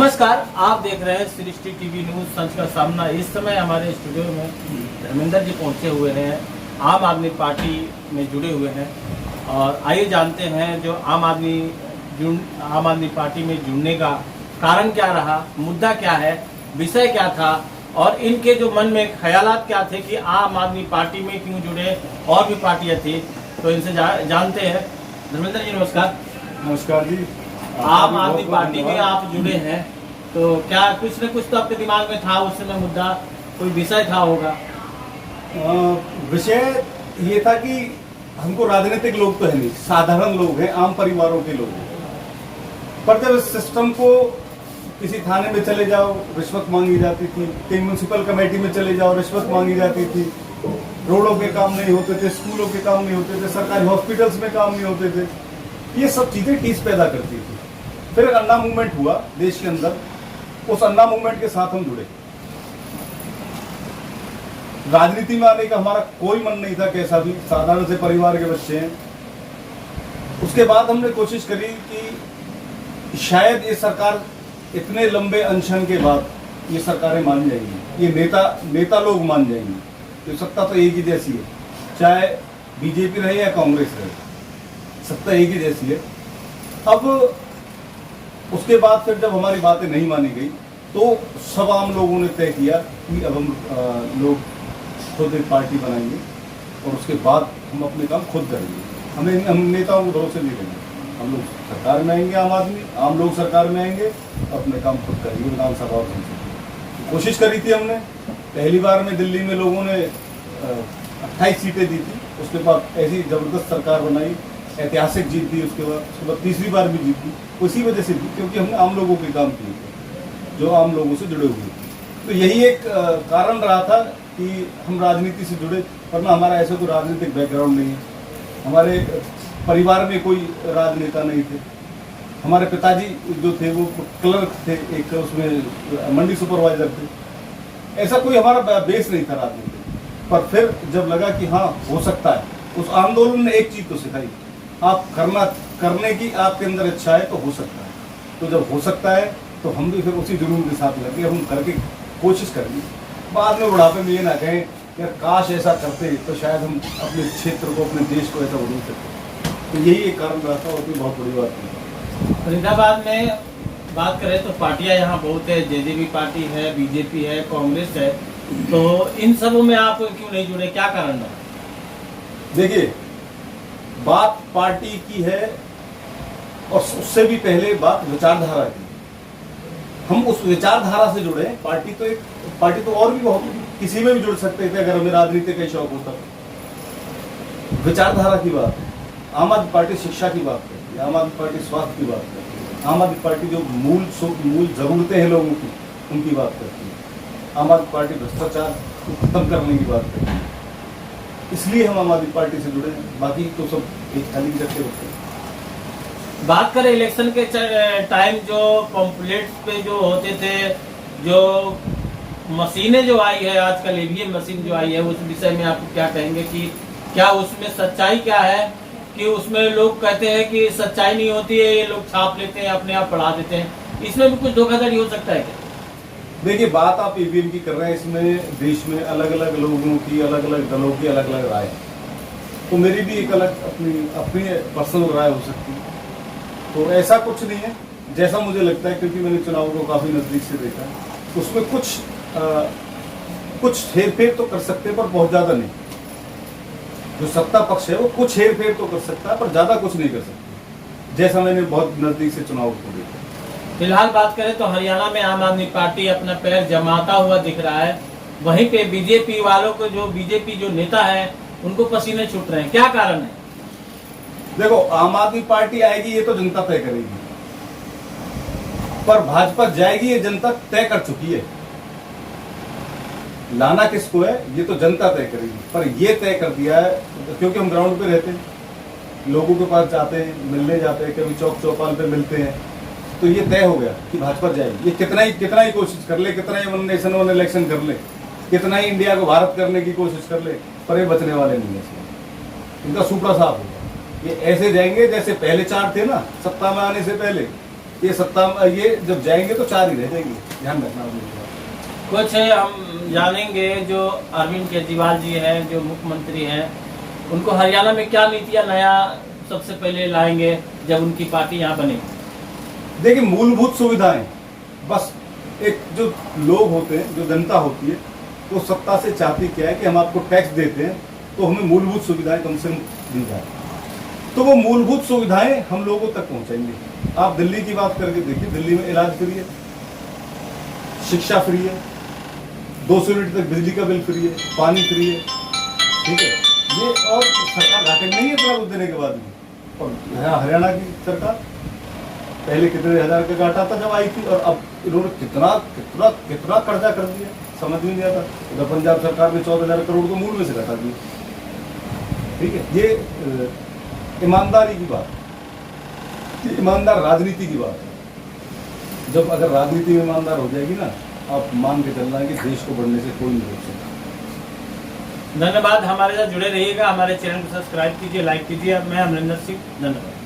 नमस्कार, आप देख रहे हैं सृष्टि टीवी न्यूज संच का सामना। इस समय हमारे स्टूडियो में धर्मेंद्र जी पहुंचे हुए हैं, आम आदमी पार्टी में जुड़े हुए हैं। और आइए जानते हैं जो आम आदमी पार्टी में जुड़ने का कारण क्या रहा, मुद्दा क्या है, विषय क्या था और इनके जो मन में ख्यालात क्या थे कि आम आदमी पार्टी में क्यों जुड़े, और भी पार्टियां थी। तो इनसे जानते हैं। धर्मेंद्र जी नमस्कार। नमस्कार जी। आम आदमी पार्टी में आप जुड़े हैं, तो क्या कुछ न कुछ तो आपके दिमाग में था उस समय मुद्दा, कोई विषय था होगा? विषय ये था कि हमको राजनीतिक लोग तो है नहीं, साधारण लोग हैं, आम परिवारों के लोग हैं। पर जब इस सिस्टम को किसी थाने में चले जाओ रिश्वत मांगी जाती थी, कहीं म्यूनसिपल कमेटी में चले जाओ रिश्वत मांगी जाती थी, रोडों के काम नहीं होते थे, स्कूलों के काम नहीं होते थे, सरकारी हॉस्पिटल्स में काम नहीं होते थे, ये सब चीजें टीस पैदा करती थी। फिर एक अन्ना मूवमेंट हुआ देश के अंदर, उस अन्ना मूवमेंट के साथ हम जुड़े। राजनीति में आने का हमारा कोई मन नहीं था, कैसा भी साधारण से परिवार के बच्चे हैं। उसके बाद हमने कोशिश करी कि शायद ये सरकार इतने लंबे अनशन के बाद ये सरकारें मान जाएंगी, ये नेता लोग मान जाएंगे। तो सत्ता तो एक ही जैसी है, चाहे बीजेपी रहे या कांग्रेस रहे, सत्ता एक ही जैसी है। अब उसके बाद फिर जब हमारी बातें नहीं मानी गई तो सब आम लोगों ने तय किया कि अब हम लोग खुद एक पार्टी बनाएंगे और उसके बाद हम अपने काम खुद करेंगे। हम नेताओं को भरोसे नहीं देंगे, हम लोग सरकार में आएंगे, आम लोग सरकार में आएंगे, अपने काम खुद करेंगे, विधानसभा और संसद। कोशिश करी थी हमने। पहली बार में दिल्ली में लोगों ने 28 सीटें दी थी, उसके बाद ऐसी जबरदस्त सरकार बनाई, ऐतिहासिक जीत दी। उसके बाद तीसरी बार भी जीत दी, उसी वजह से दी क्योंकि हमने आम लोगों के काम किए थे, जो आम लोगों से जुड़े हुए थे। तो यही एक कारण रहा था कि हम राजनीति से जुड़े, वरना हमारा ऐसा कोई राजनीतिक बैकग्राउंड नहीं है। हमारे परिवार में कोई राजनेता नहीं थे। हमारे पिताजी जो थे वो क्लर्क थे, एक उसमें मंडी सुपरवाइजर थे। ऐसा कोई हमारा बेस नहीं था राजनीति पर। फिर जब लगा कि हाँ हो सकता है, उस आंदोलन ने एक चीज तो सिखाई, आप करने की आपके अंदर इच्छा है तो हो सकता है। तो जब हो सकता है तो हम भी फिर उसी जुनून के साथ लगे, हम करके कोशिश करेंगे। बाद में बुढ़ापे में ये ना कहें यार काश ऐसा करते तो शायद हम अपने क्षेत्र को, अपने देश को ऐसा बदल सकते। तो यही एक कारण रहा था और कोई बहुत बड़ी बात नहीं। फरीदाबाद में बात करें तो पार्टियां यहाँ बहुत है, जेजेपी पार्टी है, बीजेपी है, कांग्रेस है। तो इन सबों में आप क्यों नहीं जुड़े, क्या कारण है? देखिए, बात पार्टी की है और उससे भी पहले बात विचारधारा की। हम उस विचारधारा से जुड़े। पार्टी तो और भी बहुत, किसी में भी जुड़ सकते थे अगर हमें राजनीति का शौक होता। विचारधारा की बात है। आम आदमी पार्टी शिक्षा की बात करती है, आम आदमी पार्टी स्वास्थ्य की बात करती है, आम आदमी पार्टी जो मूल जरूरतें हैं लोगों की उनकी बात करती है, आम आदमी पार्टी भ्रष्टाचार को खत्म करने की बात करती है। इसलिए हम आम आदमी पार्टी से जुड़े हैं, बाकी तो सब एक थाली में रखे होते हैं। बात करें इलेक्शन के टाइम, जो पॉम्पलेट्स पे जो होते थे, जो मशीनें जो आई है आजकल, ईवीएम मशीन जो आई है, उस विषय में आप क्या कहेंगे कि क्या उसमें सच्चाई क्या है? कि उसमें लोग कहते हैं कि सच्चाई नहीं होती है, ये लोग छाप लेते हैं, अपने आप पढ़ा देते हैं। इसमें भी कुछ धोखाधड़ी हो सकता है क्या? देखिए, बात आप ईवीएम की कर रहे हैं, इसमें देश में अलग अलग लोगों की, अलग अलग दलों की अलग अलग राय है। तो मेरी भी एक अलग अपनी पर्सनल राय हो सकती है। तो ऐसा कुछ नहीं है, जैसा मुझे लगता है, क्योंकि मैंने चुनाव को काफी नजदीक से देखा है। उसमें कुछ हेरफेर तो कर सकते हैं पर बहुत ज्यादा नहीं। जो सत्ता पक्ष है वो कुछ हेरफेर तो कर सकता है पर ज्यादा कुछ नहीं कर सकता, जैसा मैंने बहुत नजदीक से चुनाव को देखा। फिलहाल बात करें तो हरियाणा में आम आदमी पार्टी अपना पैर जमाता हुआ दिख रहा है, वहीं पे बीजेपी वालों को, जो बीजेपी जो नेता है उनको पसीने छूट रहे हैं, क्या कारण है? देखो, आम आदमी पार्टी आएगी ये तो जनता तय करेगी, पर भाजपा जाएगी ये जनता तय कर चुकी है। लाना किसको है ये तो जनता तय करेगी, पर ये तय कर दिया है क्योंकि हम ग्राउंड पे रहते हैं, लोगों के पास जाते हैं, मिलने जाते हैं, कभी चौक चौपाल पे मिलते हैं। तो ये तय हो गया कि भाजपा जाएगी। ये कितना ही कोशिश कर ले, कितना ही वन नेशन वन इलेक्शन कर ले, कितना ही इंडिया को भारत करने की कोशिश कर ले, पर ये बचने वाले नहीं है। इनका सुपड़ा साफ होगा। ये ऐसे जाएंगे जैसे पहले 4 थे ना, सत्ता में आने से पहले, ये सत्ता ये जब जाएंगे तो 4 ही रह जाएंगे, ध्यान रखना आप लोगों का। कुछ हम जानेंगे जो अरविंद केजरीवाल जी हैं, जो मुख्यमंत्री हैं, उनको हरियाणा में क्या नीतियाँ नया सबसे पहले लाएंगे जब उनकी पार्टी यहाँ बनेगी। देखिए, मूलभूत सुविधाएं, बस एक जो लोग होते हैं, जो जनता होती है, वो सत्ता से चाहती क्या है कि हम आपको टैक्स देते हैं तो हमें मूलभूत सुविधाएं कम से कम दी जाए। तो वो मूलभूत सुविधाएं हम लोगों तक पहुंचाएंगे। आप दिल्ली की बात करके देखिए, दिल्ली में इलाज फ्री है, शिक्षा फ्री है, 200 यूनिट तक बिजली का बिल फ्री है, पानी फ्री है, ठीक है। ये और सरकार घाटे में नहीं है इतना कुछ देने के बाद भी। और हरियाणा की सरकार पहले कितने हजार का घाटा था जब आई थी, और अब इन्होंने कितना कितना कितना कर्जा कर दिया, समझ में नहीं आता। उधर पंजाब सरकार ने 14,000 करोड़ को मूल में से घटा दिया, ठीक है। ये ईमानदारी की बात, ये ईमानदार राजनीति की बात है। जब अगर राजनीति में ईमानदार हो जाएगी ना, आप मान के चलना है कि देश को बढ़ने से कोई नहीं रोक सकता। धन्यवाद, हमारे साथ जुड़े रहिएगा, हमारे चैनल को सब्सक्राइब कीजिए, लाइक कीजिए। मैं अमरिंदर सिंह, धन्यवाद।